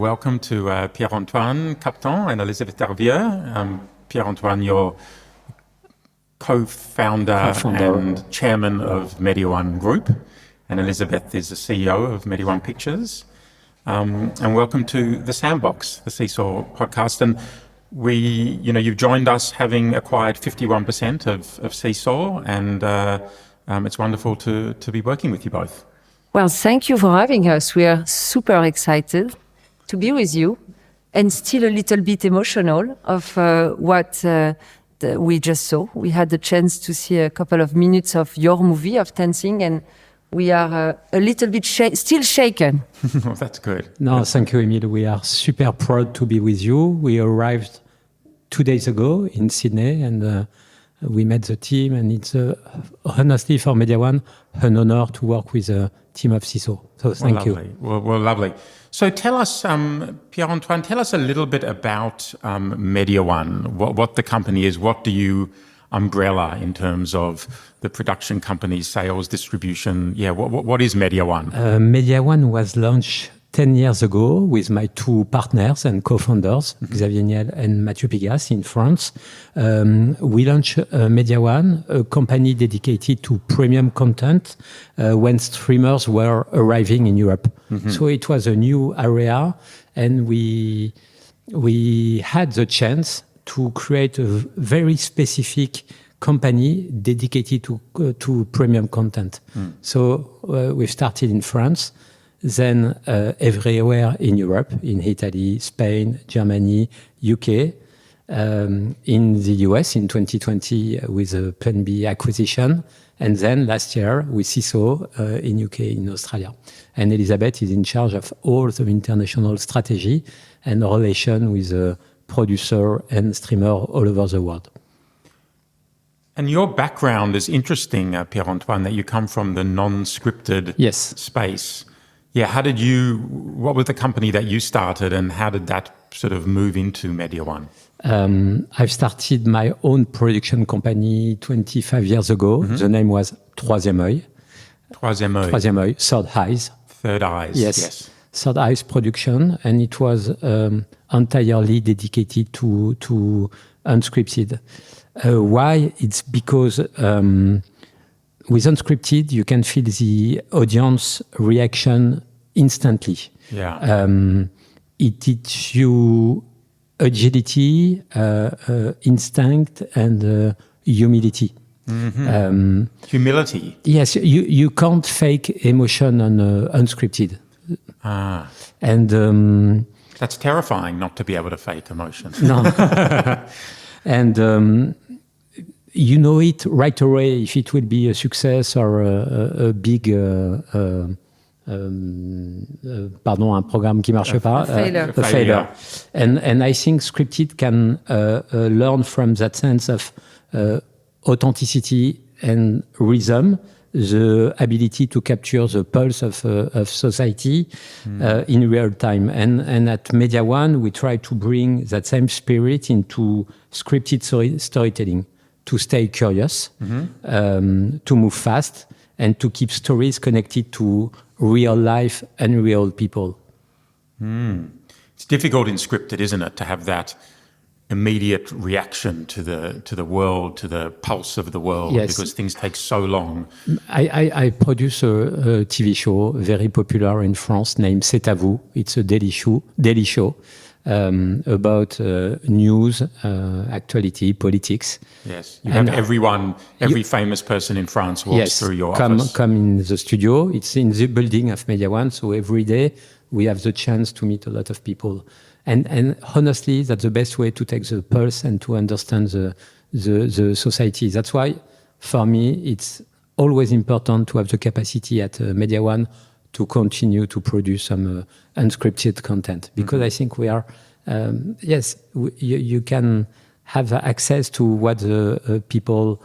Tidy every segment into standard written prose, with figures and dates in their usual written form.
Welcome to Pierre-Antoine Capton and Elisabeth Darvieu. Pierre-Antoine, you're co-founder and chairman of Mediawan Group, and Elisabeth is the CEO of Mediawan Pictures. And welcome to The Sandbox, the Seesaw podcast. And you've joined us having acquired 51% of Seesaw, and it's wonderful to be working with you both. Well, thank you for having us. We are super excited to be with you, and still a little bit emotional of what we just saw. We had the chance to see a couple of minutes of your movie of Dancing, and we are a little bit still shaken. Oh, that's good. No, thank you, Emile. We are super proud to be with you. We arrived 2 days ago in Sydney, and we met the team, and it's honestly for Mediawan an honor to work with a team of Seesaw. So thank you. Well, lovely. So tell us, Pierre-Antoine, tell us a little bit about Mediawan, what the company is. What do you umbrella in terms of the production company, sales, distribution? Yeah, what is Mediawan? Mediawan was launched 10 years ago with my two partners and co-founders, Xavier Niel and Mathieu Pigas in France. We launched Mediawan, a company dedicated to premium content when streamers were arriving in Europe. So it was a new area, and we had the chance to create a very specific company dedicated to premium content. So we started in France, then everywhere in Europe, in Italy, Spain, Germany, UK, in the US in 2020 with a Plan B acquisition, and then last year with Seesaw in UK, in Australia. And Elisabeth is in charge of all the international strategy and relation with producer and streamer all over the world. And your background is interesting, Pierre-Antoine, that you come from the non-scripted space. Yeah, what was the company that you started, and how did that sort of move into Mediawan? I've started my own production company 25 years ago. The name was Troisième Œil. Troisième Œil. Troisième Œil, Third Eyes. Third Eyes, yes. Third Eyes production, and it was entirely dedicated to unscripted. Why? It's because with unscripted, you can feel the audience reaction instantly. Yeah. It teaches you agility, instinct, and humility. Humility. Yes, you can't fake emotion on unscripted. And that's terrifying, not to be able to fake emotion. No. And you know it right away if it will be a success or a big un programme qui marche pas, a failure. And I think scripted can learn from that sense of authenticity and rhythm, the ability to capture the pulse of society in real time. And at Mediawan, we try to bring that same spirit into scripted storytelling, to stay curious, to move fast, and to keep stories connected to real life and real people. It's difficult in scripted, isn't it, to have that immediate reaction to the world, to the pulse of the world, because things take so long. I produce a TV show very popular in France named C'est à vous. It's a daily show about news, actuality, politics. Yes, you have every famous person in France walks through your office. Come in the studio. It's in the building of Mediawan, so every day we have the chance to meet a lot of people. And honestly, that's the best way to take the pulse and to understand the society. That's why, for me, it's always important to have the capacity at Mediawan to continue to produce some unscripted content. Because I think we are, you can have access to what the people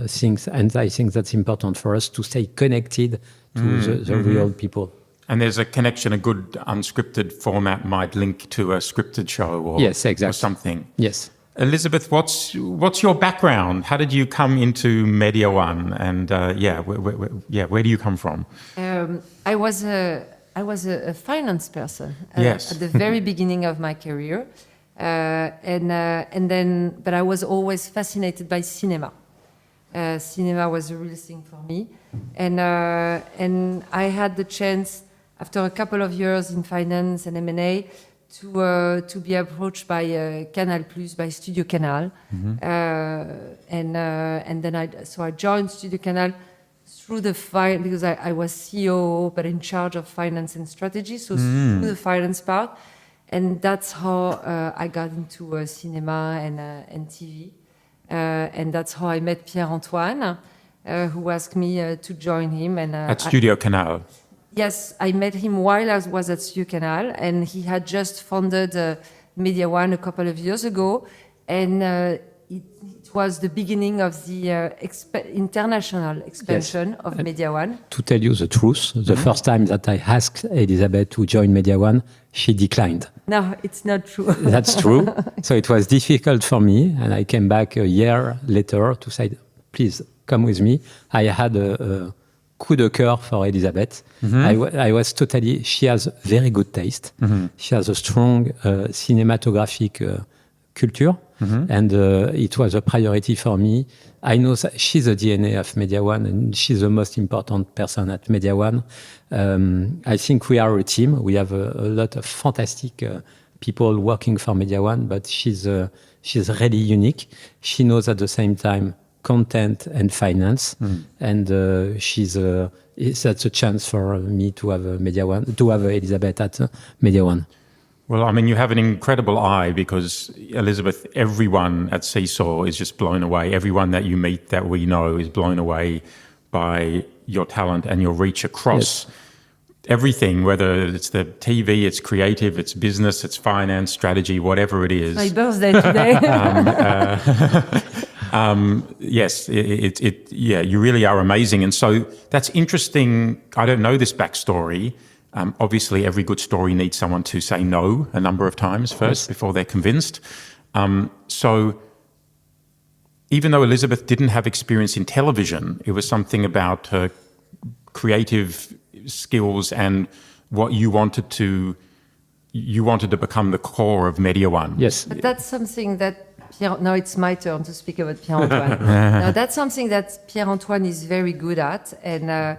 think. And I think that's important for us to stay connected to the real people. And there's a connection, a good unscripted format might link to a scripted show or something. Yes. Elisabeth, what's your background? How did you come into Mediawan? And where do you come from? I I was a finance person Yes. at the very beginning of my career, and then, but I was always fascinated by cinema. Cinema was a real thing for me, and I had the chance after a couple of years in finance and M&A to be approached by Canal Plus, by Studio Canal, and then I joined Studio Canal through the because I was CEO but in charge of finance and strategy, so through the finance part, and that's how I got into cinema and TV, and that's how I met Pierre-Antoine, who asked me to join him. And At Studio Canal. Yes, I met him while I was at Studio Canal, and he had just founded Mediawan a couple of years ago, and it was the beginning of the international expansion of Mediawan. To tell you the truth, the first time that I asked Elisabeth to join Mediawan, she declined. No, it's not true. That's true. So it was difficult for me, and I came back a year later to say, please come with me. I had a coup de cœur for Elisabeth. I was totally, she has very good taste. She has a strong cinematographic culture, and it was a priority for me. I know that she's the DNA of Mediawan, and she's the most important person at Mediawan. I think we are a team. We have a lot of fantastic people working for Mediawan, but she's really unique. She knows at the same time content and finance, and that's a chance for me to have Elisabeth at Mediawan. Well, I mean, you have an incredible eye because, Elisabeth, everyone at Seesaw is just blown away. Everyone that you meet that we know is blown away by your talent and your reach across everything, whether it's the TV, it's creative, it's business, it's finance, strategy, whatever it is. My birthday today. Yes, you really are amazing. And so that's interesting. I don't know this backstory. Obviously, every good story needs someone to say no a number of times first before they're convinced. So even though Elisabeth didn't have experience in television, it was something about her creative skills and what you wanted to become the core of Mediawan. Yes. But that's something that now it's my turn to speak about Pierre-Antoine. Now that's something that Pierre-Antoine is very good at, and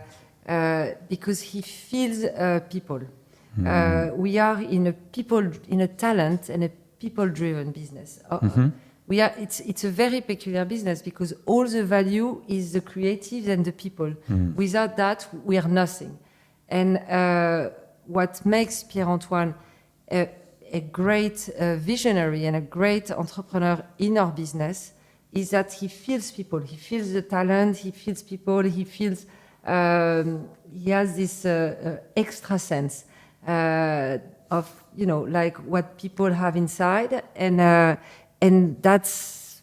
because he feels people. We are in a talent and a people-driven business. It's a very peculiar business because all the value is the creatives and the people. Without that, we are nothing. And what makes Pierre-Antoine a great visionary and a great entrepreneur in our business is that he feels people. He feels the talent. He feels people. He feels. He has this extra sense of like what people have inside, and that's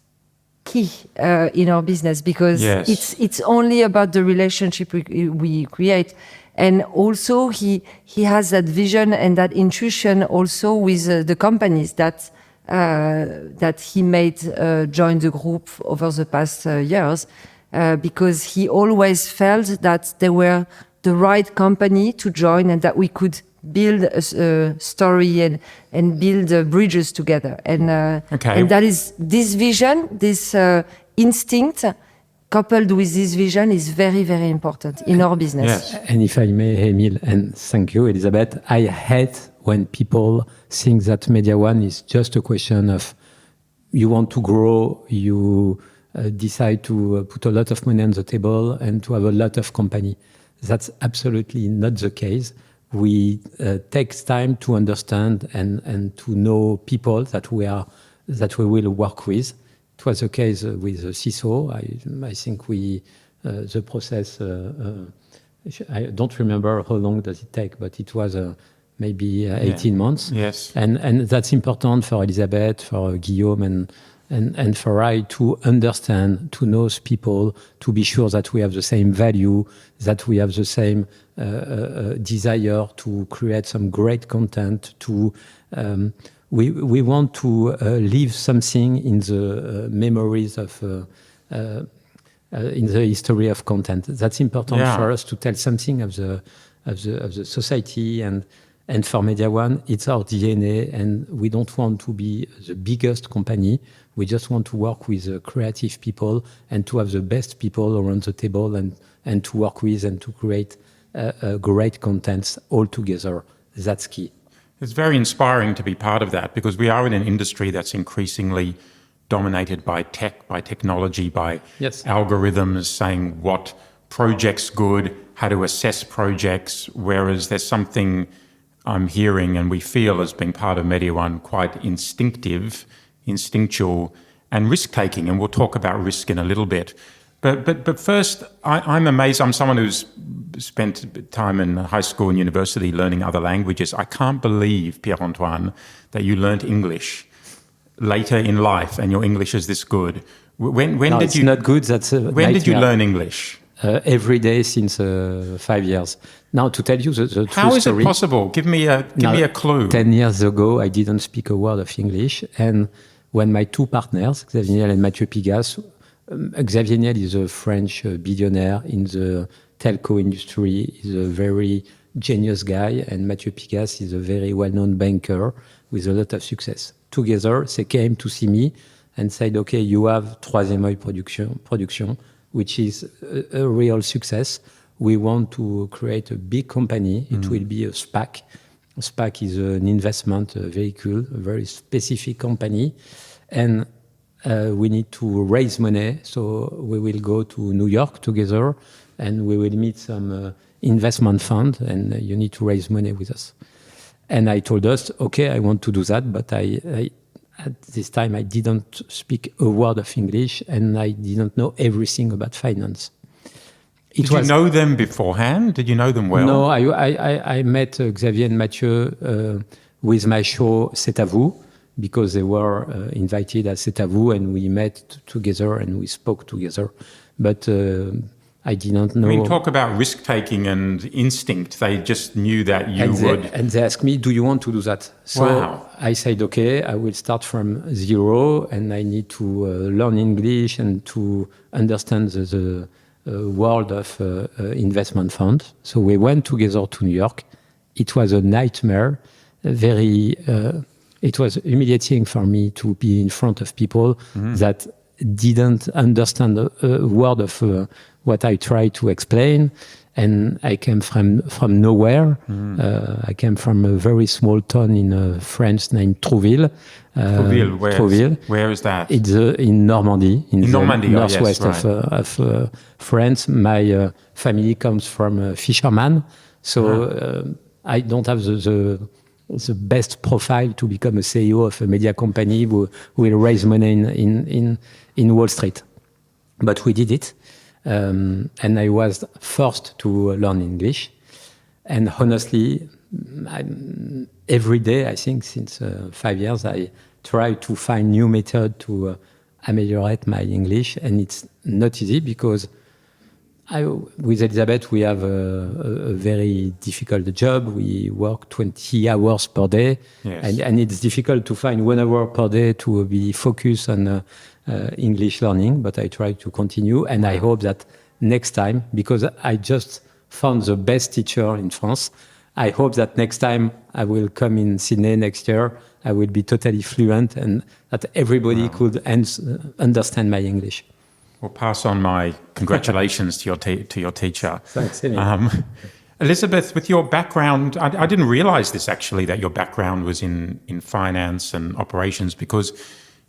key in our business because it's only about the relationship we create. And also he has that vision and that intuition also with the companies that he made join the group over the past years, because he always felt that they were the right company to join and that we could build a story and build bridges together. And that is this vision, this instinct, coupled with this vision is very, very important in our business. Yes. And if I may, Emile, and thank you, Elisabeth, I hate when people think that Mediawan is just a question of you want to grow, you decide to put a lot of money on the table and to have a lot of company. That's absolutely not the case. We take time to understand and to know people that we will work with. It was the case with CISO. I think the process, I don't remember how long does it take, but it was maybe 18 months. Yes. And that's important for Elisabeth, for Guillaume, and for I to understand, to know people, to be sure that we have the same value, that we have the same desire to create some great content, we want to leave something in the memories of, in the history of content. That's important for us to tell something of the society. And for Mediawan, it's our DNA, and we don't want to be the biggest company. We just want to work with creative people and to have the best people around the table and to work with and to create great contents all together. That's key. It's very inspiring to be part of that, because we are in an industry that's increasingly dominated by tech, by technology, by algorithms saying what project's good, how to assess projects, whereas there's something I'm hearing and we feel as being part of Mediawan quite instinctual and risk-taking, and we'll talk about risk in a little bit. But first, I'm amazed. I'm someone who's spent time in high school and university learning other languages. I can't believe, Pierre-Antoine, that you learned English later in life and your English is this good. When no, did it's you? Not good. That's a when nightmare. Did you learn English? Every day since 5 years. Now, to tell you the true story. How is it possible? Give me a clue. 10 years ago, I didn't speak a word of English. And when my two partners, Xavier Niel and Mathieu Pigasse, Xavier Niel is a French billionaire in the telco industry. He's a very genius guy. And Mathieu Pigasse is a very well-known banker with a lot of success. Together, they came to see me and said, okay, you have Troisième Œil production, which is a real success. We want to create a big company. It will be a SPAC. A SPAC is an investment vehicle, a very specific company. And we need to raise money. So we will go to New York together and we will meet some investment fund, and you need to raise money with us. And I told us, okay, I want to do that, but I at this time, I didn't speak a word of English and I didn't know everything about finance. Did you know them beforehand? Did you know them well? No, I met Xavier and Mathieu with my show C'est à vous, because they were invited at C'est à vous, and we met together and we spoke together. But I didn't know. I mean, talk about risk-taking and instinct. They just knew that you would. And they asked me, do you want to do that? So wow. I said, okay, I will start from zero and I need to learn English and to understand the world of investment fund. So we went together to New York. It was a nightmare, it was humiliating for me to be in front of people that didn't understand a word of what I tried to explain. And I came from nowhere. I came from a very small town in France named Trouville. Trouville, where is that? It's in Normandy, in Normandy, the northwest of France. My family comes from fishermen, so I don't have the best profile to become a CEO of a media company who will raise money in Wall Street. But we did it. And I was forced to learn English. And honestly, every day, I think since 5 years, I try to find new method to ameliorate my English. And it's not easy because with Elisabeth, we have a very difficult job. We work 20 hours per day. Yes. And it's difficult to find 1 hour per day to be focused on English learning, but I try to continue. And I hope that next time, because I just found the best teacher in France, I hope that next time I will come in Sydney next year, I will be totally fluent and that everybody could understand my English. We'll pass on my congratulations to your teacher. Thanks. Elisabeth, with your background, I didn't realize this actually, that your background was in finance and operations, because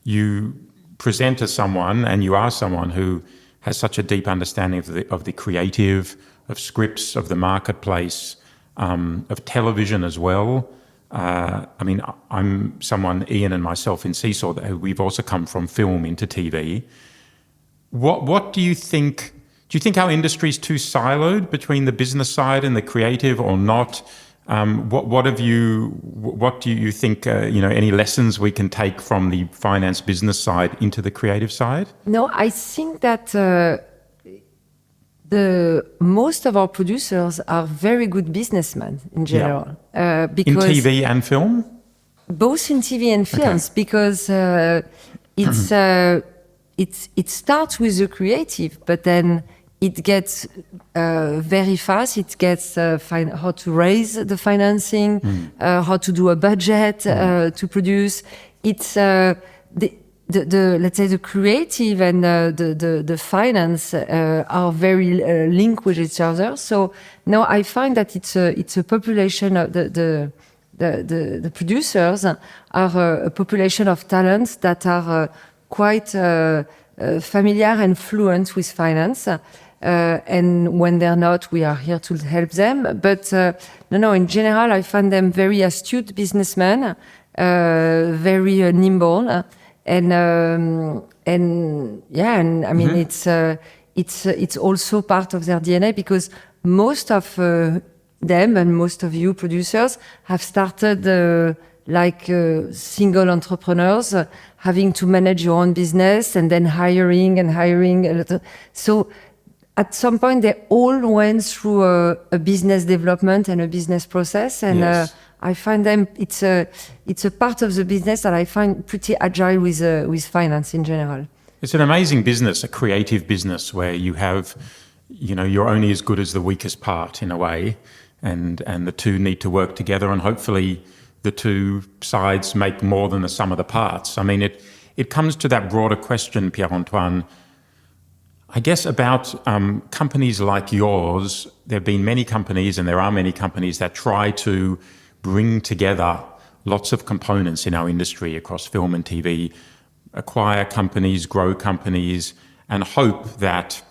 you present as someone and you are someone who has such a deep understanding of the creative, of scripts, of the marketplace, of television as well. I mean, I'm someone, Ian and myself in Seesaw, we've also come from film into TV. What do you think? Do you think our industry is too siloed between the business side and the creative, or not? What do you think? Any lessons we can take from the finance business side into the creative side? No, I think that most of our producers are very good businessmen in general. Because in TV and film? Both in TV and films, because it starts with the creative, but then it gets very fast. It gets how to raise the financing, how to do a budget to produce. It's the let's say the creative and the finance are very linked with each other. So now I find that it's a population of the producers are a population of talents that are quite familiar and fluent with finance. And when they're not, we are here to help them. But in general, I find them very astute businessmen, very nimble, and I mean it's also part of their DNA, because most of them and most of you producers have started like single entrepreneurs, having to manage your own business and then hiring a lot. So at some point, they all went through a business development and a business process, and Yes. I find them. It's a part of the business that I find pretty agile with finance in general. It's an amazing business, a creative business where you have, you're only as good as the weakest part in a way, and the two need to work together, and hopefully the two sides make more than the sum of the parts. I mean, it comes to that broader question, Pierre-Antoine, I guess, about companies like yours. There have been many companies, and there are many companies that try to bring together lots of components in our industry across film and TV, acquire companies, grow companies, and hope that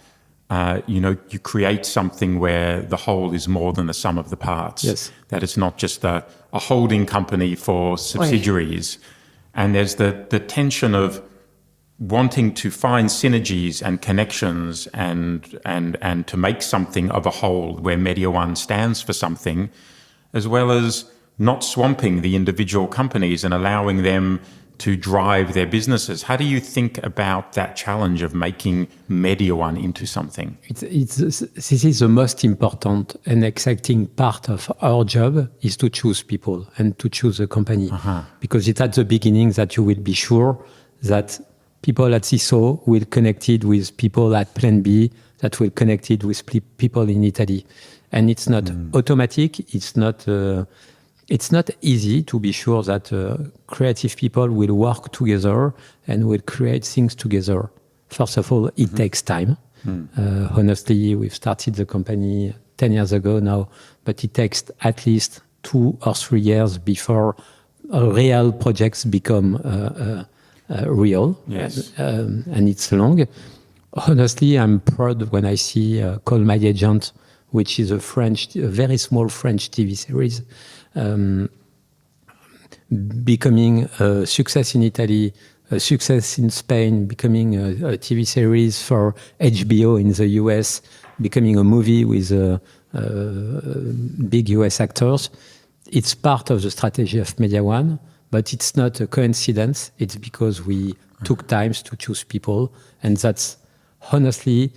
you create something where the whole is more than the sum of the parts. Yes. That it's not just a holding company for subsidiaries. And there's the tension of wanting to find synergies and connections and to make something of a whole where Mediawan stands for something, as well as not swamping the individual companies and allowing them to drive their businesses. How do you think about that challenge of making Mediawan into something? This is the most important and exciting part of our job, is to choose people and to choose a company. Because it's at the beginning that you will be sure that people at CISO will connect it with people at Plan B, that will connect it with people in Italy. And it's not automatic. It's not easy to be sure that creative people will work together and will create things together. First of all, it takes time. Honestly, we've started the company 10 years ago now, but it takes at least 2 or 3 years before real projects become real. Yes. And it's long. Honestly, I'm proud when I see Call My Agent, which is a very small French TV series, becoming a success in Italy, a success in Spain, becoming a TV series for HBO in the US, becoming a movie with big US actors. It's part of the strategy of Mediawan, but it's not a coincidence. It's because we took times to choose people, and that's honestly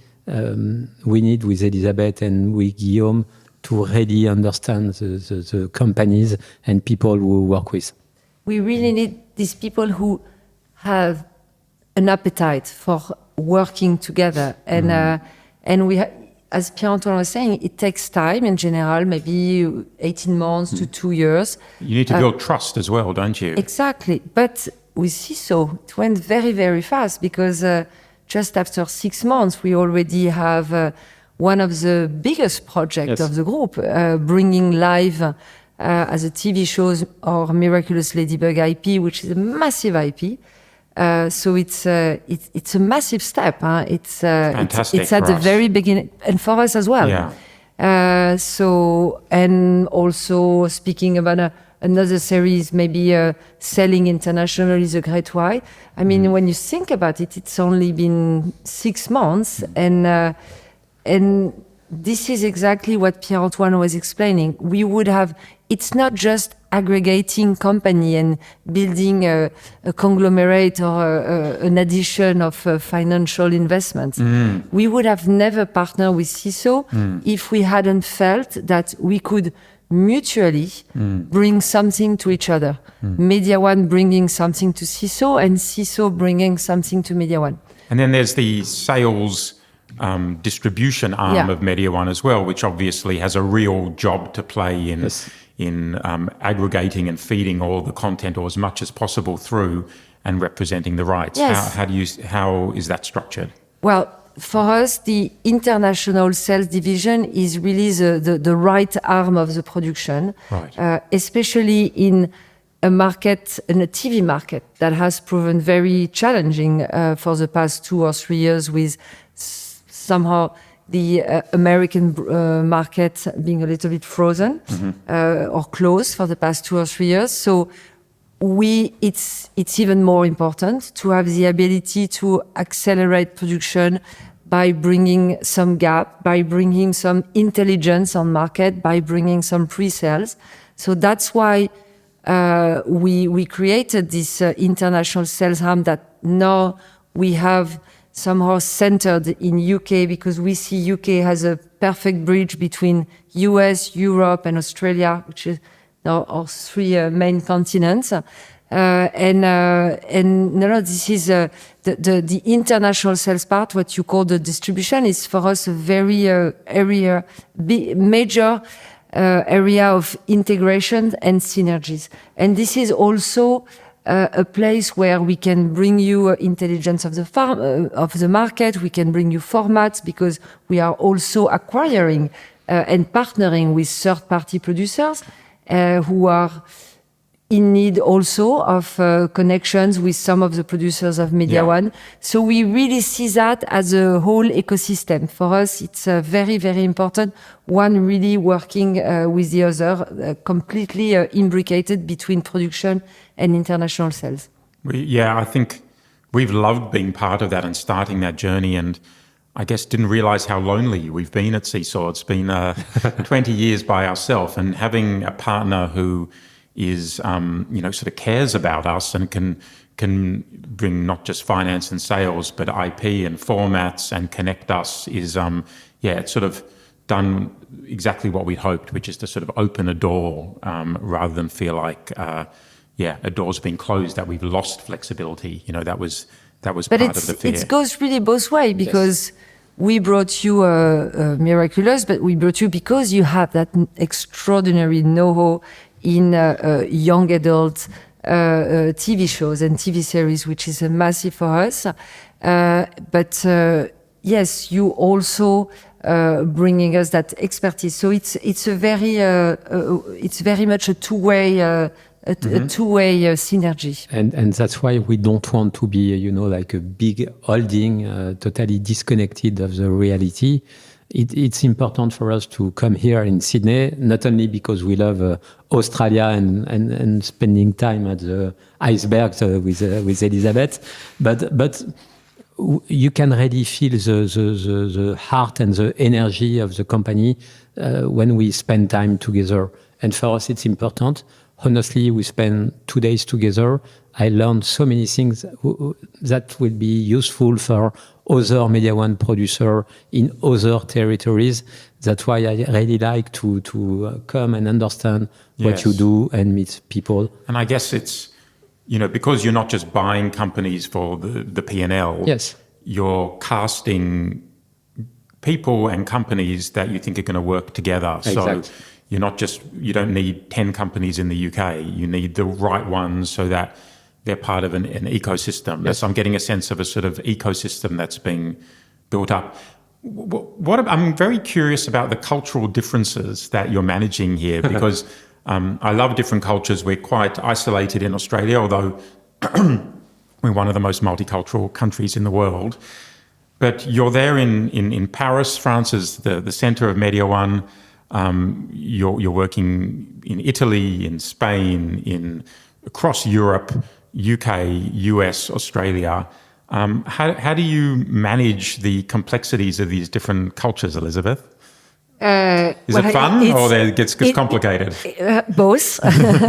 we need with Elisabeth and with Guillaume to really understand the companies and people who work with. We really need these people who have an appetite for working together. And we, as Pierre-Antoine was saying, it takes time in general, maybe 18 months to 2 years. You need to build trust as well, don't you? Exactly. But with CISO, it went very, very fast, because just after 6 months, we already have one of the biggest projects of the group, bringing live as a TV shows our Miraculous Ladybug IP, which is a massive IP. So it's a massive step. It's fantastic. It's at the very beginning, and for us as well. Yeah. So, and also speaking about another series, maybe selling internationally, The Great Why. I mean, when you think about it, it's only been 6 months, and this is exactly what Pierre-Antoine was explaining. We would have, it's not just aggregating company and building a conglomerate or an addition of financial investments. We would have never partnered with CISO if we hadn't felt that we could mutually bring something to each other. Mediawan bringing something to CISO, and CISO bringing something to Mediawan. And then there's the sales distribution arm of Mediawan as well, which obviously has a real job to play in aggregating and feeding all the content, or as much as possible, through and representing the rights. Yes. How is that structured? Well, for us, the international sales division is really the right arm of the production, Right. especially in a market, in a TV market that has proven very challenging for the past 2 or 3 years, with somehow the American market being a little bit frozen or closed for the past 2 or 3 years. So it's even more important to have the ability to accelerate production by bringing some gap, by bringing some intelligence on market, by bringing some pre-sales. So that's why we created this international sales arm that now we have somehow centered in UK, because we see UK has a perfect bridge between US, Europe and Australia, which is our 3 main continents. This is the international sales part. What you call the distribution is for us a very major area of integration and synergies. And this is also a place where we can bring you intelligence of the market. We can bring you formats, because we are also acquiring and partnering with third-party producers who are in need also of connections with some of the producers of Mediawan. Yeah. So we really see that as a whole ecosystem. For us, it's very, very important. One really working with the other, completely imbricated between production and international sales. I think we've loved being part of that and starting that journey, and I guess didn't realize how lonely we've been at Seesaw. It's been 20 years by ourselves, and having a partner who is, sort of cares about us and can bring not just finance and sales, but IP and formats and connect us is, it's sort of done exactly what we'd hoped, which is to sort of open a door rather than feel like, a door's been closed, that we've lost flexibility. That was But part of the fear. it goes really both ways, because we brought you Miraculous, but we brought you because you have that extraordinary know-how in young adult TV shows and TV series, which is massive for us. But yes, you also bringing us that expertise. So it's very much a two-way synergy. And that's why we don't want to be, like a big holding, totally disconnected of the reality. It's important for us to come here in Sydney, not only because we love Australia and spending time at the icebergs with Elisabeth, but you can really feel the heart and the energy of the company when we spend time together. And for us, it's important. Honestly, we spend 2 days together. I learned so many things that will be useful for other Mediawan producer in other territories. That's why I really like to come and understand what you do and meet people. And I guess it's, because you're not just buying companies for the P&L. Yes. You're casting people and companies that you think are going to work together. Exactly. So you don't need 10 companies in the UK. You need the right ones so that they're part of an ecosystem. Yes. So I'm getting a sense of a sort of ecosystem that's being built up. I'm very curious about the cultural differences that you're managing here, because I love different cultures. We're quite isolated in Australia, although we're one of the most multicultural countries in the world. But you're there in Paris. France is the center of Mediawan. You're working in Italy, in Spain, across Europe, UK, US, Australia. How do you manage the complexities of these different cultures, Elisabeth? Is it fun, or it gets complicated? Both.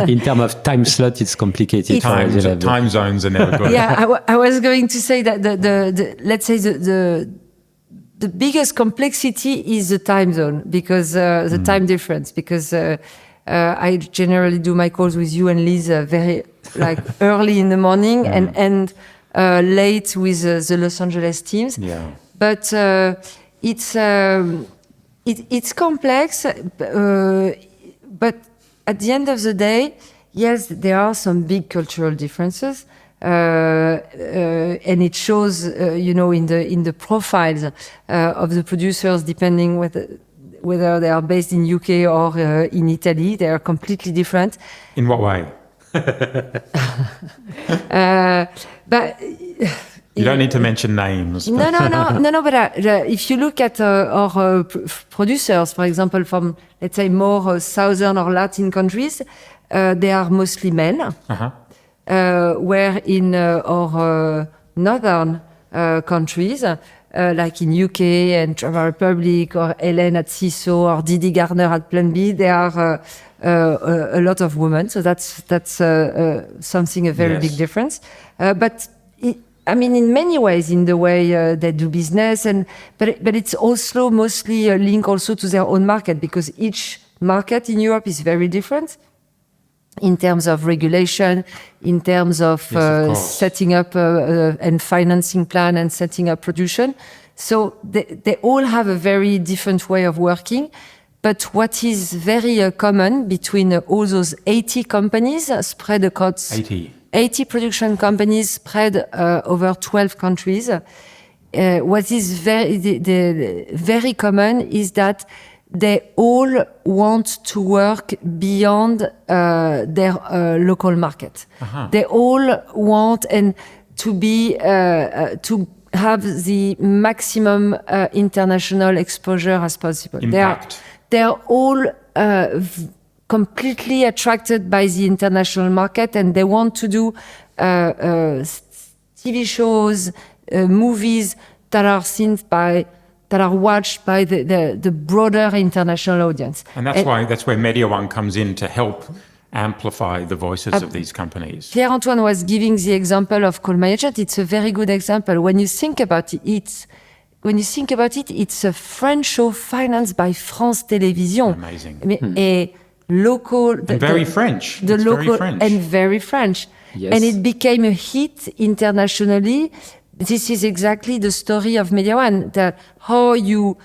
In terms of time slot, it's complicated. Time zones are never good. Yeah, I was going to say that let's say the biggest complexity is the time zone, because the time difference, because I generally do my calls with you and Liz very early in the morning and late with the Los Angeles teams. Yeah. But it's complex, but at the end of the day, yes, there are some big cultural differences, and it shows, in the profiles of the producers, depending whether they are based in UK or in Italy. They are completely different. In what way? But you don't need to mention names. No. But if you look at our producers, for example, from, let's say, more southern or Latin countries, they are mostly men. Uh-huh. Where in our northern countries, like in UK and Travel Republic or Hélène at CISO or Didi Gardner at Plan B, there are a lot of women. So that's something, a very big difference. But in many ways, in the way they do business, but it's also mostly linked also to their own market, because each market in Europe is very different in terms of regulation, in terms of setting up and financing plan and setting up production. So they all have a very different way of working. But what is very common between all those 80 companies spread across 80 production companies spread over 12 countries, what is very common is that they all want to work beyond their local market. Uh-huh. They all want to be to have the maximum international exposure as possible. Impact. They are all completely attracted by the international market, and they want to do TV shows, movies that are seen that are watched by the broader international audience. And that's where Mediawan comes in to help amplify the voices of these companies. Pierre-Antoine was giving the example of Call My Agent. It's a very good example. When you think about it, it's a French show financed by France Télévisions. Amazing. A local... very French. Very French. Yes. And it became a hit internationally. This is exactly the story of Mediawan, how you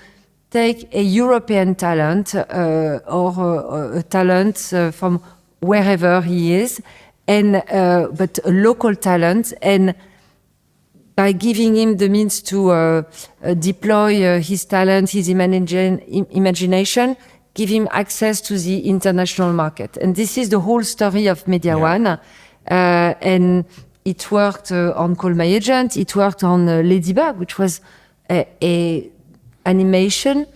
take a European talent or a talent from wherever he is, but a local talent, and by giving him the means to deploy his talent, his imagination, give him access to the international market. And this is the whole story of Mediawan. And it worked on Call My Agent. It worked on Ladybug, which was a animation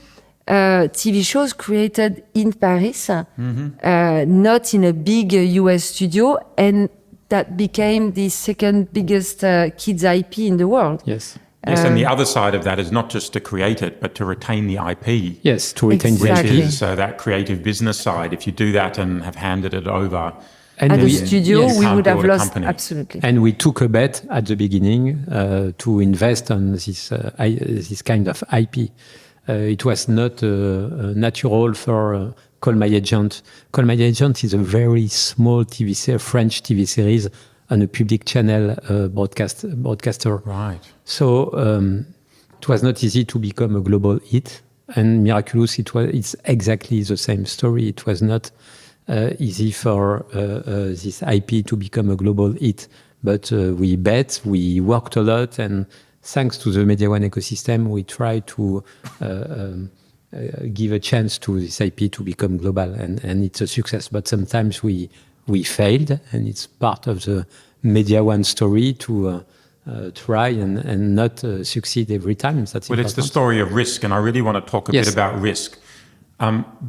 TV shows created in Paris, not in a big US studio, and that became the second biggest kids IP in the world. Yes. Yes, and the other side of that is not just to create it, but to retain the IP. Yes, to retain the IP. Which is that creative business side. If you do that and have handed it over... And at the studio, we would have lost, company. absolutely. And we took a bet at the beginning to invest on this kind of IP. It was not natural for Call My Agent. Call My Agent is a very small French TV series on a public channel broadcaster. Right. So it was not easy to become a global hit. And Miraculous, it's exactly the same story. It was not easy for this IP to become a global hit. But we bet, we worked a lot, and thanks to the Mediawan ecosystem, we try to give a chance to this IP to become global, and it's a success. But sometimes we failed, and it's part of the Mediawan story to try and not succeed every time. That's well, it's the story of risk, and I really want to talk a bit about risk.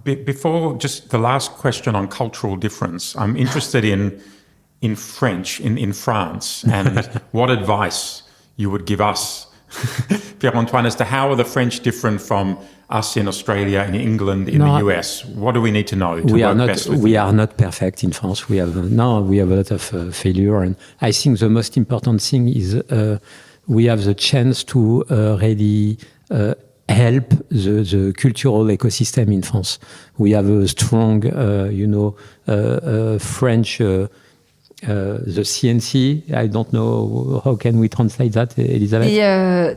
Before just the last question on cultural difference, I'm interested in French, in France, and what advice you would give us, Pierre-Antoine, as to how are the French different from us in Australia, in England, in the US? What do we need to know to work best with We are not perfect in France. We have a lot of failure, and I think the most important thing is we have the chance to really help the cultural ecosystem in France. We have a strong, French the CNC. I don't know how can we translate that, Elisabeth.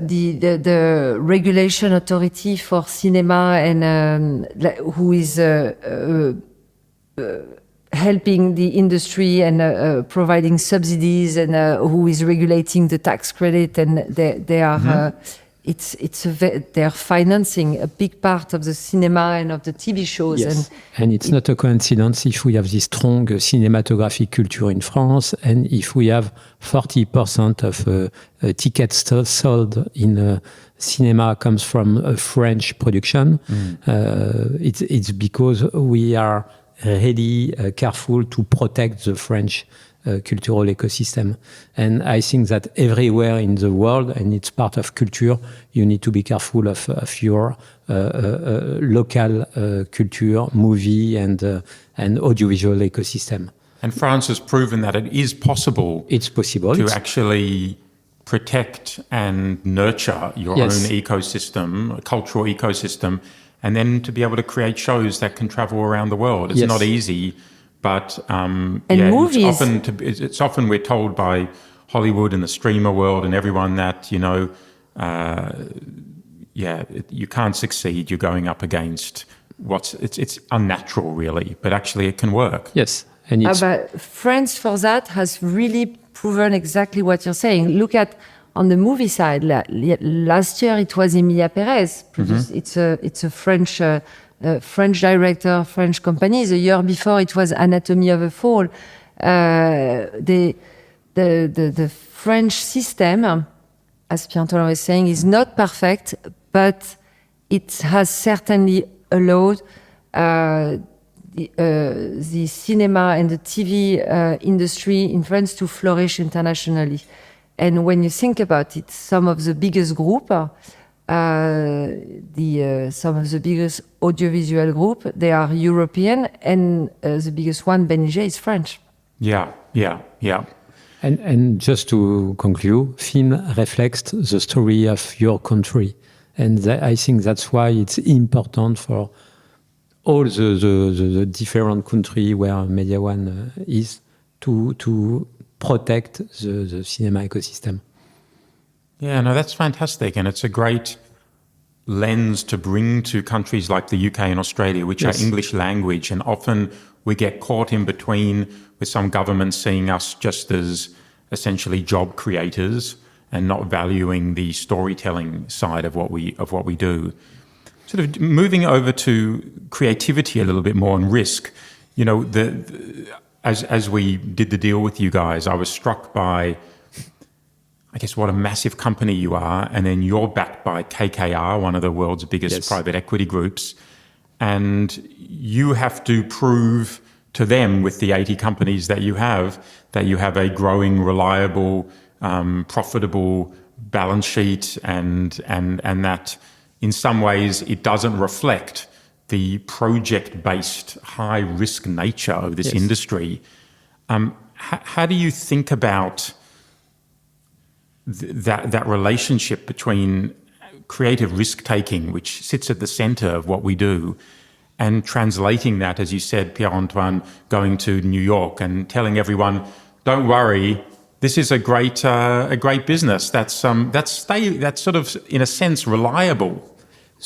The regulation authority for cinema and who is helping the industry and providing subsidies and who is regulating the tax credit, and they are they're financing a big part of the cinema and of the TV shows. Yes. And it's not a coincidence if we have this strong cinematographic culture in France, and if we have 40% of tickets sold in cinema comes from a French production. It's because we are really careful to protect the French cultural ecosystem. And I think that everywhere in the world, and it's part of culture, you need to be careful of your local culture, movie and audiovisual ecosystem. And France has proven that it is possible. It's possible to actually protect and nurture your own ecosystem, a cultural ecosystem, and then to be able to create shows that can travel around the world. It's not easy. But movies. It's often we're told by Hollywood and the streamer world and everyone that, you can't succeed. You're going up against it's unnatural, really. But actually, it can work. Yes, and but France for that has really proven exactly what you're saying. Look at on the movie side. Last year it was Emilia Perez. It's a French. French director, French company. The year before, it was Anatomy of a Fall. The French system, as Pierre-Antoine was saying, is not perfect, but it has certainly allowed the cinema and the TV industry in France to flourish internationally. And when you think about it, some of the biggest groups, some of the biggest audiovisual group, they are European, and the biggest one, Benigé, is French. Yeah. And just to conclude, film reflects the story of your country, and I think that's why it's important for all the different countries where Mediawan is to protect the cinema ecosystem. Yeah, no, that's fantastic. And it's a great lens to bring to countries like the UK and Australia, which are English language. And often we get caught in between with some governments seeing us just as essentially job creators and not valuing the storytelling side of what we do. Sort of moving over to creativity a little bit more and risk. As we did the deal with you guys, I was struck by, I guess, what a massive company you are, and then you're backed by KKR, one of the world's biggest private equity groups, and you have to prove to them with the 80 companies that you have a growing, reliable, profitable balance sheet, and that in some ways it doesn't reflect the project-based, high-risk nature of this industry. How do you think about that relationship between creative risk-taking, which sits at the center of what we do, and translating that, as you said, Pierre-Antoine, going to New York and telling everyone, don't worry, this is a great business that's sort of, in a sense, reliable.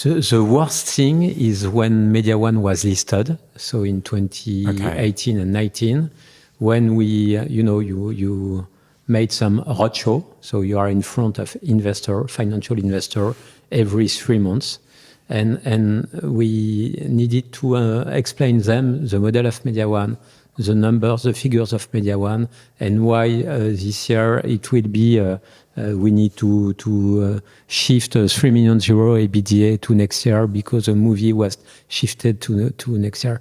The worst thing is when Mediawan was listed, so in 2018 and 19, when we, you made some roadshow, so you are in front of financial investor, every 3 months, and we needed to explain them the model of Mediawan, the numbers, the figures of Mediawan, and why this year it will be. We need to shift 3 million euro EBITDA to next year because the movie was shifted to next year.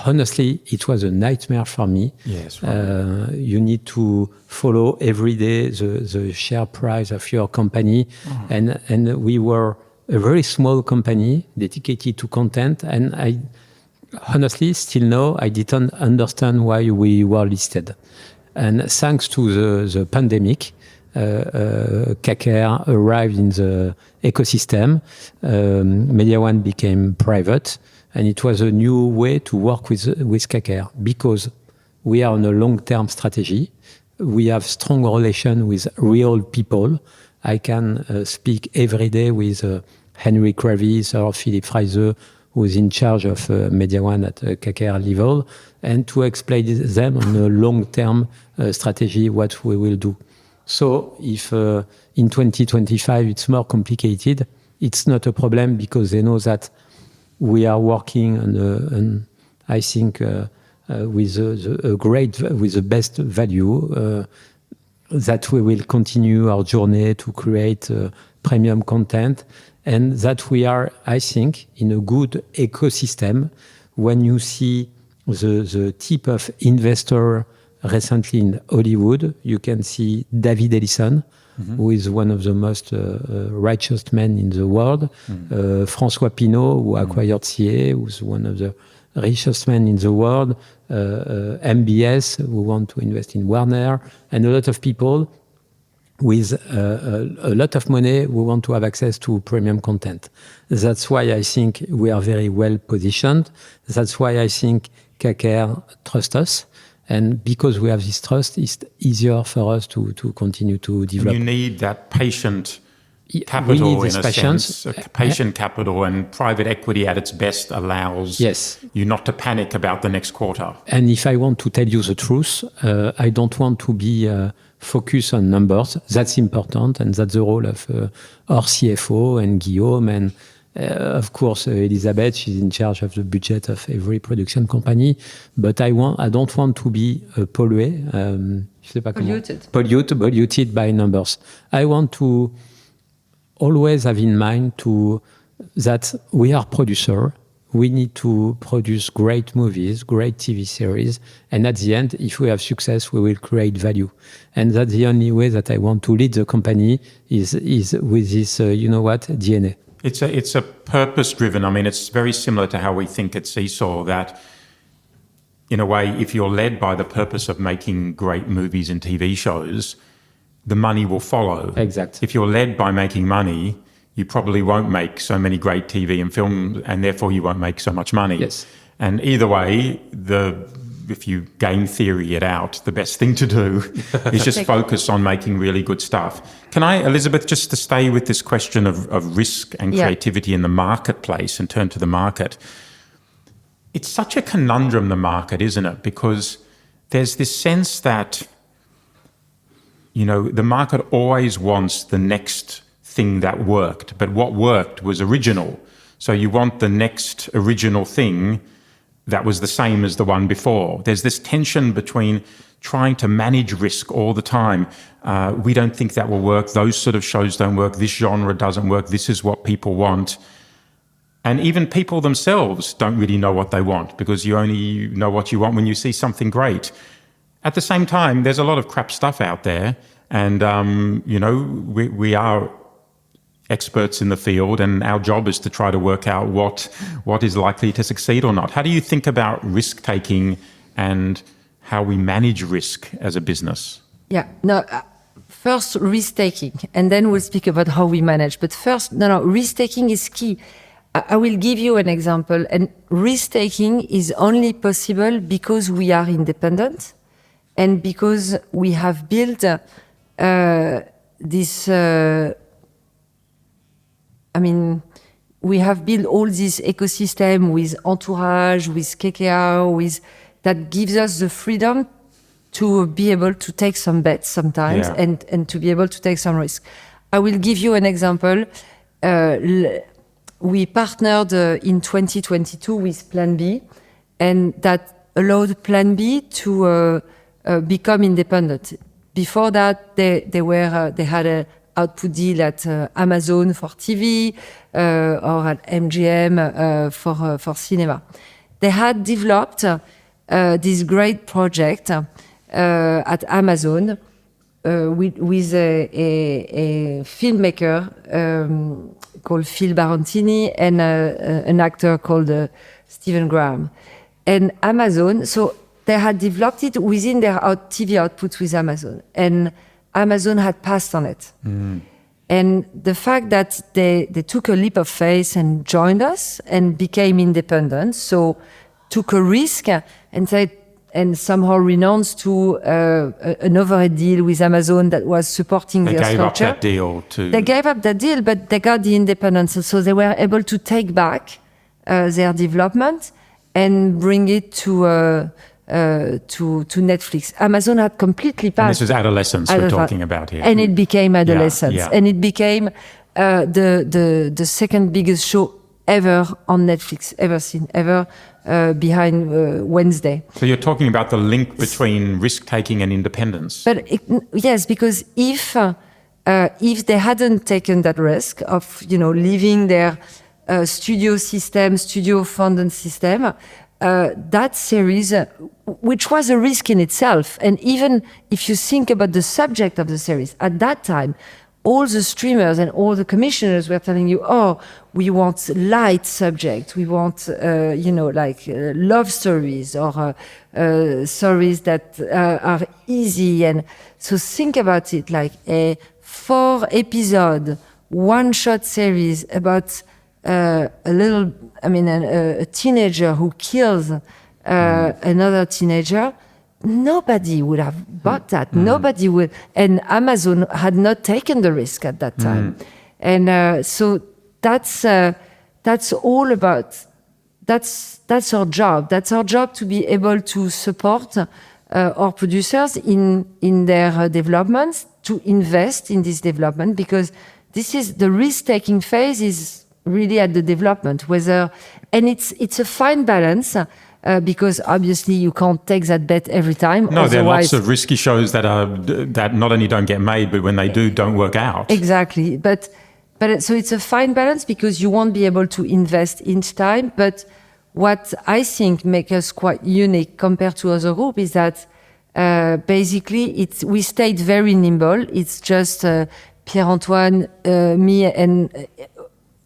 Honestly, it was a nightmare for me. Yes, right. You need to follow every day the share price of your company, and we were a very small company dedicated to content, and I honestly still now I didn't understand why we were listed. And thanks to the pandemic, KKR arrived in the ecosystem. Mediawan became private, and it was a new way to work with KKR, because we are on a long-term strategy. We have strong relation with real people. I can speak every day with Henry Kravis or Philip Freiser, who's in charge of Mediawan at KKR level, and to explain them on a long-term strategy what we will do. So if in 2025 it's more complicated, it's not a problem because they know that we are working on I think with the best value that we will continue our journey to create premium content, and that we are, I think, in a good ecosystem. When you see the type of investor recently in Hollywood, you can see David Ellison, who is one of the most righteous men in the world. François Pinault, who acquired CA, who's one of the richest men in the world. MBS, who want to invest in Warner, and a lot of people with a lot of money who want to have access to premium content. That's why I think we are very well positioned. That's why I think KKR trusts us. And because we have this trust, it's easier for us to continue to develop. You need that patient capital in a sense. Patient capital, and private equity at its best allows you not to panic about the next quarter. And if I want to tell you the truth, I don't want to be focused on numbers. That's important, and that's the role of our CFO and Guillaume, and of course Elisabeth. She's in charge of the budget of every production company. But I don't want to be polluted by numbers. I want to always have in mind that we are producer. We need to produce great movies, great TV series, and at the end, if we have success, we will create value. And that's the only way that I want to lead the company is with this, DNA. It's a purpose-driven. I mean, it's very similar to how we think at Seesaw, that in a way, if you're led by the purpose of making great movies and TV shows, the money will follow. Exactly. If you're led by making money, you probably won't make so many great TV and film, and therefore you won't make so much money. Yes. And either way, if you game theory it out, the best thing to do is just focus on making really good stuff. Can I, Elisabeth, just to stay with this question of risk and creativity in the marketplace and turn to the market? It's such a conundrum, the market, isn't it? Because there's this sense that the market always wants the next thing that worked, but what worked was original. So you want the next original thing that was the same as the one before. There's this tension between trying to manage risk all the time. We don't think that will work. Those sort of shows don't work. This genre doesn't work. This is what people want. And even people themselves don't really know what they want, because you only know what you want when you see something great. At the same time, there's a lot of crap stuff out there, and we are experts in the field, and our job is to try to work out what is likely to succeed or not. How do you think about risk taking and how we manage risk as a business? First risk taking, and then we'll speak about how we manage. But first, risk taking is key. I will give you an example. And risk taking is only possible because we are independent, and because we have built we have built all this ecosystem with Entourage, with KKR, that gives us the freedom to be able to take some bets sometimes and to be able to take some risk. I will give you an example. We partnered in 2022 with Plan B, and that allowed Plan B to become independent. Before that, they had an output deal at Amazon for TV or at MGM for cinema. They had developed this great project at Amazon with a filmmaker called Phil Barantini and an actor called Stephen Graham. And Amazon, so they had developed it within their TV output with Amazon. And Amazon had passed on it. And the fact that they took a leap of faith and joined us and became independent, so took a risk and said, and somehow renounced to an overhead deal with Amazon that was supporting They their gave up structure. that deal to... They gave up that deal, but they got the independence. So they were able to take back their development and bring it to Netflix. Amazon had completely And passed. this is adolescence we're talking about here. And it became adolescence. yeah. And it became the second biggest show ever on Netflix, ever seen, ever behind Wednesday. So you're talking about the link between risk-taking and independence. But yes, because if they hadn't taken that risk of leaving their studio system, studio funded system, that series, which was a risk in itself, and even if you think about the subject of the series at that time, all the streamers and all the commissioners were telling you, oh, we want light subject, we want love stories or stories that are easy. And so think about it, like a 4-episode one-shot series about a teenager who kills another teenager. Nobody would have bought that. Nobody would, and Amazon had not taken the risk at that time. And so that's all about. That's our job. That's our job, to be able to support our producers in their developments, to invest in this development, because this is the risk-taking phase is really at the development. And it's a fine balance. Because obviously you can't take that bet every time. No, there are lots of risky shows that not only don't get made, but when they do, don't work out. Exactly. But so it's a fine balance, because you won't be able to invest each time. But what I think makes us quite unique compared to other groups is that basically we stayed very nimble. It's just Pierre-Antoine, me, and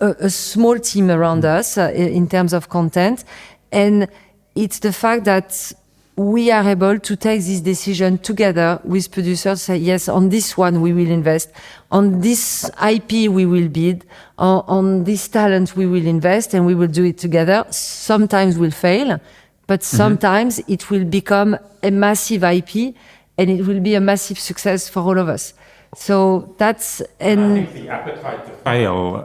a small team around us in terms of content. And it's the fact that we are able to take this decision together with producers, say, yes, on this one we will invest, on this IP we will bid, on this talent we will invest, and we will do it together. Sometimes we'll fail, but sometimes it will become a massive IP, and it will be a massive success for all of us. So that's... And I think the appetite to fail...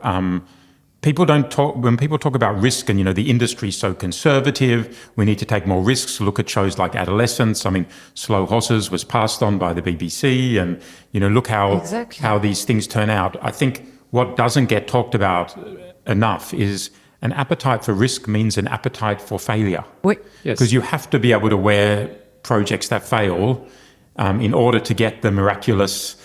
when people talk about risk and, the industry's so conservative, we need to take more risks, look at shows like Adolescence. I mean, Slow Horses was passed on by the BBC, and, look how these things turn out. I think what doesn't get talked about enough is an appetite for risk means an appetite for failure. Oui. Yes. Because you have to be able to wear projects that fail in order to get the miraculous...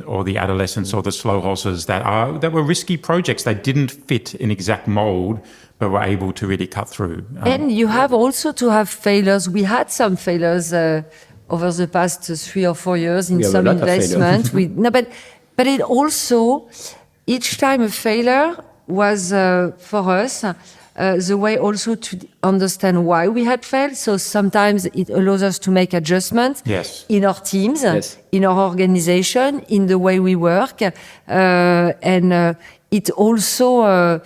or the Adolescence or the Slow Horses that were risky projects. They didn't fit in exact mold, but were able to really cut through. And you have also to have failures. We had some failures over the past 3 or 4 years in some investment. But it also, each time a failure was for us the way also to understand why we had failed. So sometimes it allows us to make adjustments in our teams, in our organization, in the way we work. And it also,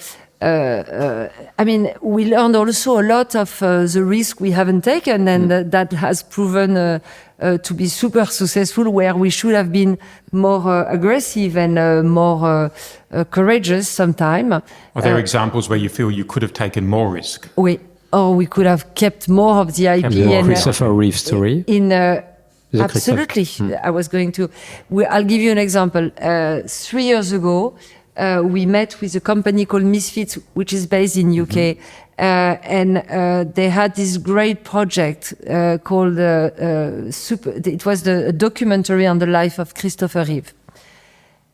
we learned also a lot of the risk we haven't taken, and that has proven to be super successful, where we should have been more aggressive and more courageous sometime. Are there examples where you feel you could have taken more risk? Oui. Or we could have kept more of the IP. The Christopher Reeve story. Absolutely. I was going to... I'll give you an example. 3 years ago, we met with a company called Misfits, which is based in UK. And they had this great project called it was a documentary on the life of Christopher Reeve.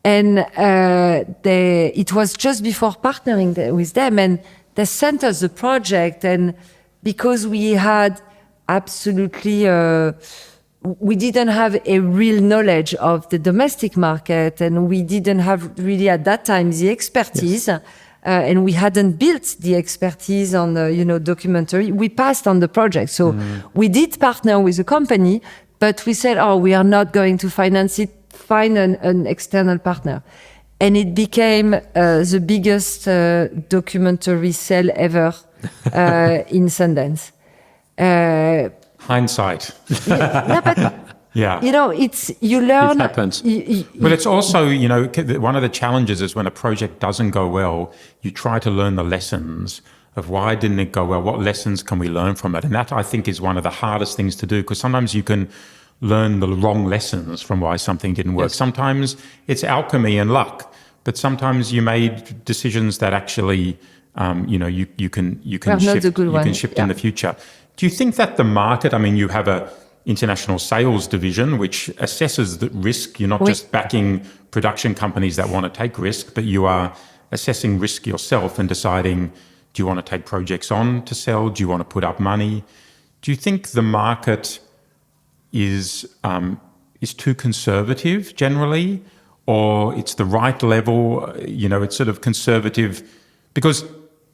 And it was just before partnering with them, and they sent us the project. And because we had absolutely... we didn't have a real knowledge of the domestic market, and we didn't have really at that time the expertise. And we hadn't built the expertise on documentary. We passed on the project. So we did partner with a company, but we said, we are not going to finance it, find an external partner. And it became the biggest documentary sale ever in Sundance. Hindsight. No, but Yeah. you know, you learn. It happens. But it's also, one of the challenges is when a project doesn't go well, you try to learn the lessons of why didn't it go well? What lessons can we learn from it? And that, I think, is one of the hardest things to do, because sometimes you can learn the wrong lessons from why something didn't work. Yes. Sometimes it's alchemy and luck, but sometimes you made decisions that actually, you can Well, not shift, the good you one. can shift Yeah. in the future. Do you think that the market, you have a international sales division which assesses the risk? You're not Oui. just backing production companies that want to take risk, but you are assessing risk yourself and deciding, do you want to take projects on to sell? Do you want to put up money? Do you think the market is too conservative generally, or it's the right level? It's sort of conservative because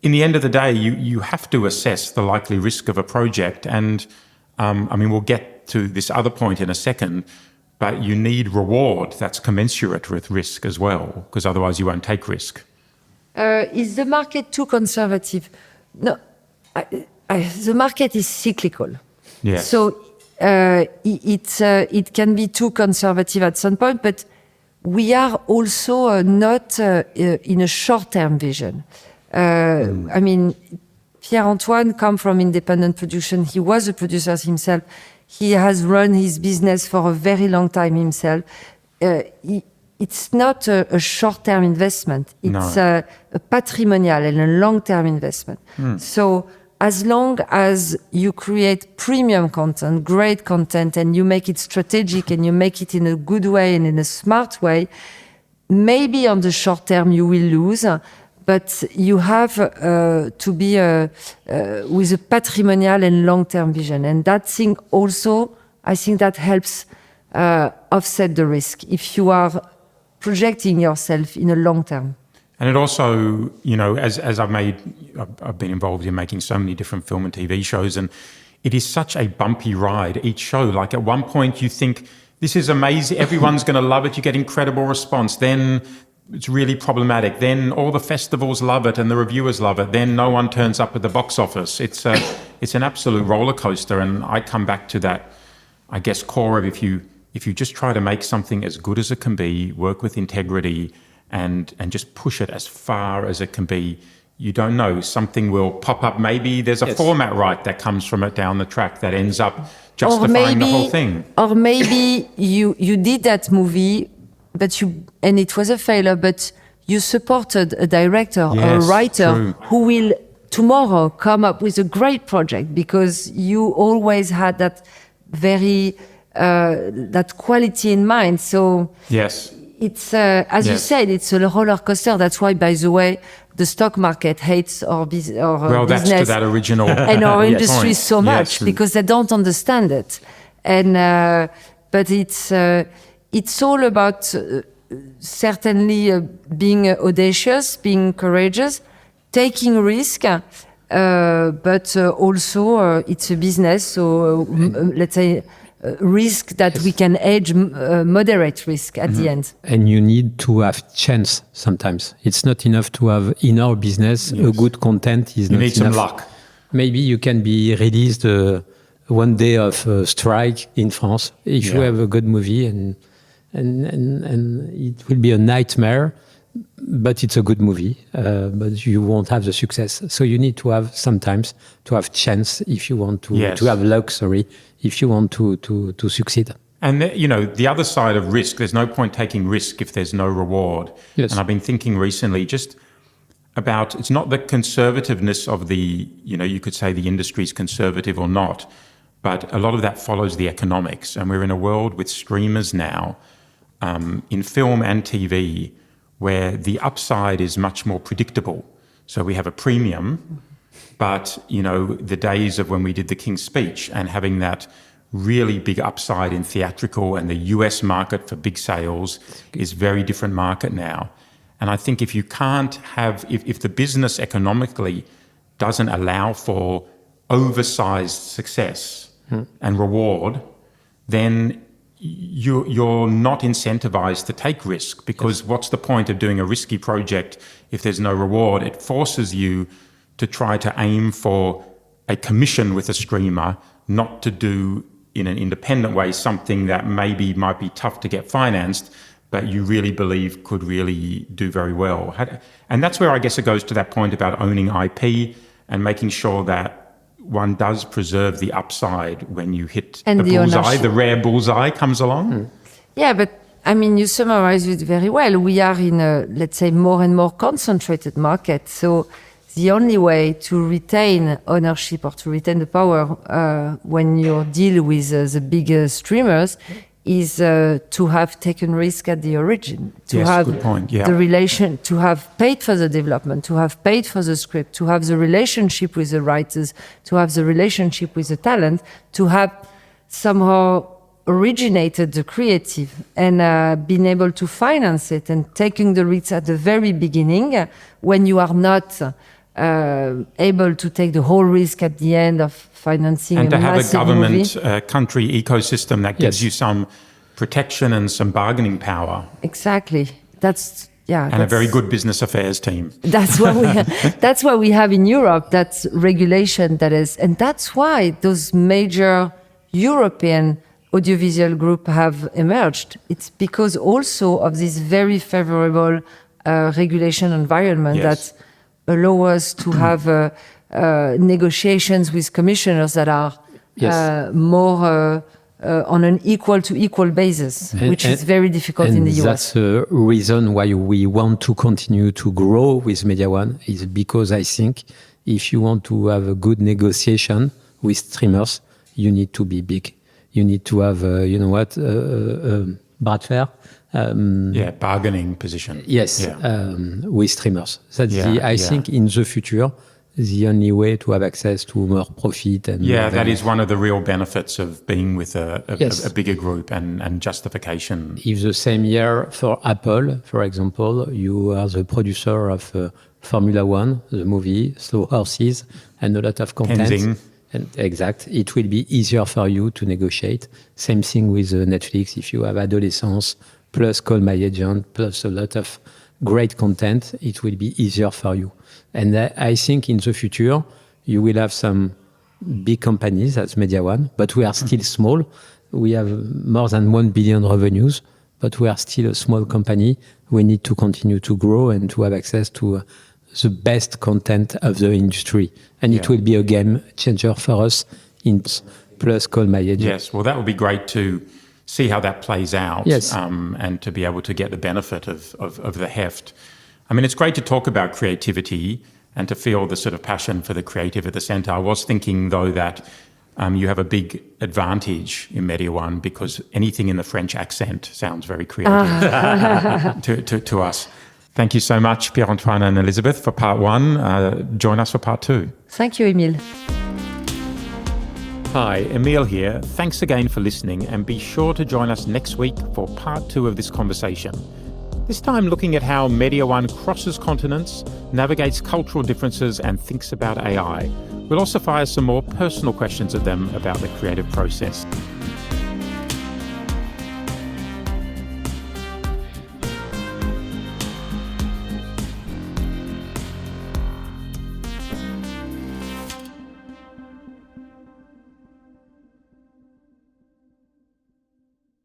in the end of the day, you have to assess the likely risk of a project. And we'll get to this other point in a second, but you need reward that's commensurate with risk as well, because otherwise you won't take risk. Is the market too conservative? No, the market is cyclical. Yes. So it can be too conservative at some point, but we are also not in a short-term vision. Pierre-Antoine come from independent production. He was a producer himself. He has run his business for a very long time himself. It's not a short-term investment. It's a patrimonial and a long-term investment. So as long as you create premium content, great content, and you make it strategic and you make it in a good way and in a smart way, maybe on the short term you will lose, but you have to be with a patrimonial and long-term vision. And that thing also, I think that helps offset the risk if you are projecting yourself in a long term. And it also, as I've been involved in making so many different film and TV shows, and it is such a bumpy ride, each show. Like at one point you think, this is amazing, everyone's going to love it, you get incredible response. Then it's really problematic. Then all the festivals love it and the reviewers love it. Then no one turns up at the box office. It's an absolute roller coaster. And I come back to that, I guess, core of if you just try to make something as good as it can be, work with integrity, and just push it as far as it can be, you don't know, something will pop up. Maybe there's a format right that comes from it down the track that ends up justifying the whole thing. Or maybe you did that movie, and it was a failure, but you supported a director or a writer who will tomorrow come up with a great project because you always had that very that quality in mind. So yes, it's as you said, it's a roller coaster. That's why, by the way, the stock market hates our business that's to that original and our industry point. so much because they don't understand it. And but it's all about certainly being audacious, being courageous, taking risk, but also it's a business. So let's say risk that we can hedge, moderate risk at the end. And you need to have chance sometimes. It's not enough to have in our business a good content is you not need enough. some luck. Maybe you can be released one day of strike in France if you have a good movie and it will be a nightmare, but it's a good movie, but you won't have the success. So you need to have sometimes to have chance if you want to have luck, if you want to succeed. And the other side of risk, there's no point taking risk if there's no reward. Yes. And I've been thinking recently just about, it's not the conservativeness of the, you could say the industry's conservative or not, but a lot of that follows the economics. And we're in a world with streamers now, in film and TV, where the upside is much more predictable. So we have a premium, but the days of when we did The King's Speech and having that really big upside in theatrical and the US market for big sales is very different market now. And I think if you can't have, if the business economically doesn't allow for oversized success and reward, then you're not incentivized to take risk, because what's the point of doing a risky project if there's no reward? It forces you to try to aim for a commission with a streamer not to do in an independent way something that maybe might be tough to get financed, but you really believe could really do very well. And that's where I guess it goes to that point about owning IP and making sure that one does preserve the upside when you hit And the the bullseye, ownership. the rare bullseye comes along. Yeah, but I mean, you summarize it very well. We are in a, let's say, more and more concentrated market. So the only way to retain ownership or to retain the power when you deal with the bigger streamers is to have taken risk at the origin, to Yes, have good point, yeah. the relation, to have paid for the development, to have paid for the script, to have the relationship with the writers, to have the relationship with the talent, to have somehow originated the creative and been able to finance it and taking the risks at the very beginning when you are not able to take the whole risk at the end of financing And a to have a massive government movie. country ecosystem that gives Yes. you some protection and some bargaining power Exactly. That's and a very good business affairs team. That's what we have in Europe. That's regulation that is, and that's why those major European audiovisual group have emerged. It's because also of this very favorable regulation environment Yes. that allow us to have negotiations with commissioners that are Yes. more on an equal to equal basis, which is very difficult in the US. That's the reason why we want to continue to grow with Mediawan, is because I think if you want to have a good negotiation with streamers, you need to be big. You need to have, bras de fer. Bargaining position. Yes, Yeah. with streamers. That's Yeah, I think in the future, the only way to have access to more profit and Yeah, more that value. is one of the real benefits of being with Yes. a bigger group and justification. If the same year for Apple, for example, you are the producer of Formula One, the movie, Slow Horses, and a lot of content. Tenzing. And exact. It will be easier for you to negotiate. Same thing with Netflix. If you have Adolescence plus Call My Agent plus a lot of great content, it will be easier for you. And I think in the future, you will have some big companies as Mediawan, but we are still small. We have more than 1 billion revenues, but we are still a small company. We need to continue to grow and to have access to the best content of the industry. And it Yeah. will be a game changer for us in plus Call My Agent. Yes, well, that would be great to see how that plays out. Yes. And to be able to get the benefit of the heft. I mean, it's great to talk about creativity and to feel the sort of passion for the creative at the centre. I was thinking, though, that you have a big advantage in Mediawan because anything in the French accent sounds very creative to us. Thank you so much, Pierre-Antoine and Elisabeth, for part one. Join us for part two. Thank you, Emile. Hi, Emile here. Thanks again for listening, and be sure to join us next week for part two of this conversation. This time looking at how Mediawan crosses continents, navigates cultural differences, and thinks about AI. We'll also fire some more personal questions at them about the creative process.